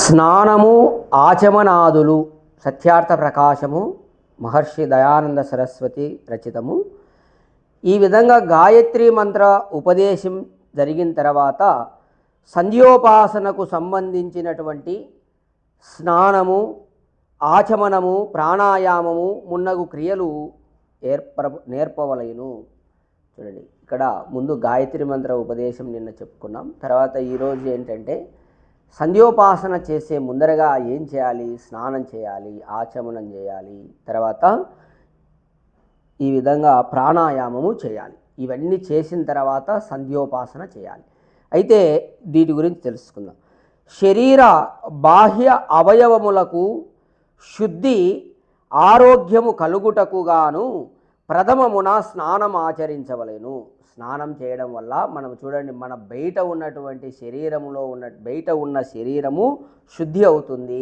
స్నానము ఆచమనాదులు సత్యార్థ ప్రకాశము మహర్షి దయానంద సరస్వతి రచితము. ఈ విధంగా గాయత్రి మంత్ర ఉపదేశం జరిగిన తర్వాత సంధ్యోపాసనకు సంబంధించినటువంటి స్నానము, ఆచమనము, ప్రాణాయామము మున్నగు క్రియలు నేర్పవలయును. చూడండి, ఇక్కడ ముందు గాయత్రి మంత్ర ఉపదేశం నిన్న చెప్పుకున్నాం. తర్వాత ఈరోజు ఏంటంటే సంధ్యోపాసన చేసే ముందరగా ఏం చేయాలి? స్నానం చేయాలి, ఆచమనం చేయాలి, తర్వాత ఈ విధంగా ప్రాణాయామము చేయాలి. ఇవన్నీ చేసిన తర్వాత సంధ్యోపాసన చేయాలి. అయితే వీటి గురించి తెలుసుకుందాం. శరీర బాహ్య అవయవములకు శుద్ధి ఆరోగ్యము కలుగుటకు గాను ప్రథమమున స్నానం ఆచరించవలెను. స్నానం చేయడం వల్ల మనం చూడండి, మన బయట ఉన్నటువంటి బయట ఉన్న శరీరము శుద్ధి అవుతుంది,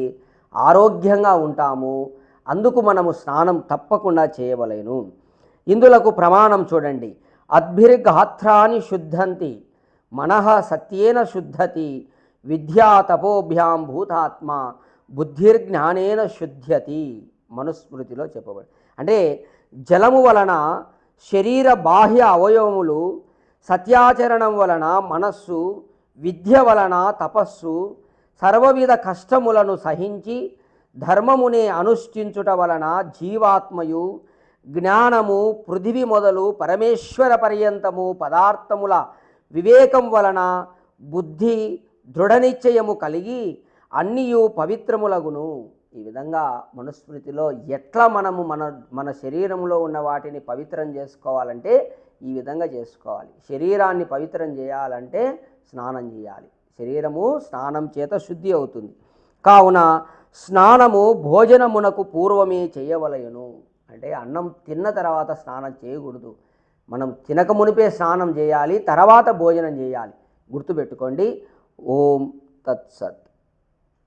ఆరోగ్యంగా ఉంటాము. అందుకు మనము స్నానం తప్పకుండా చేయవలెను. ఇందులకు ప్రమాణం చూడండి. అద్భిర్గాత్రాన్ని శుద్ధంతి మనః సత్యేన శుద్ధతి విద్యా తపోభ్యాం భూతాత్మ బుద్ధిర్జ్ఞానేన శుద్ధ్యతి. మనుస్మృతిలో చెప్పబడి, అంటే జలము వలన శరీర బాహ్య అవయవములు, సత్యాచరణం వలన మనస్సు, విద్య వలన తపస్సు, సర్వవిధ కష్టములను సహించి ధర్మమునే అనుష్ఠించుట వలన జీవాత్మయు, జ్ఞానము పృథివి మొదలు పరమేశ్వర పర్యంతము పదార్థముల వివేకం వలన బుద్ధి దృఢనిశ్చయము కలిగి అన్నియు పవిత్రములగును. ఈ విధంగా మనుస్మృతిలో ఎట్లా మనము మన శరీరంలో ఉన్న వాటిని పవిత్రం చేసుకోవాలంటే ఈ విధంగా చేసుకోవాలి. శరీరాన్ని పవిత్రం చేయాలంటే స్నానం చేయాలి. శరీరము స్నానం చేత శుద్ధి అవుతుంది. కావున స్నానము భోజనమునకు పూర్వమే చేయవలయును. అంటే అన్నం తిన్న తర్వాత స్నానం చేయకూడదు. మనం తినక మునిపే స్నానం చేయాలి, తర్వాత భోజనం చేయాలి. గుర్తుపెట్టుకోండి. ఓం తత్సత్.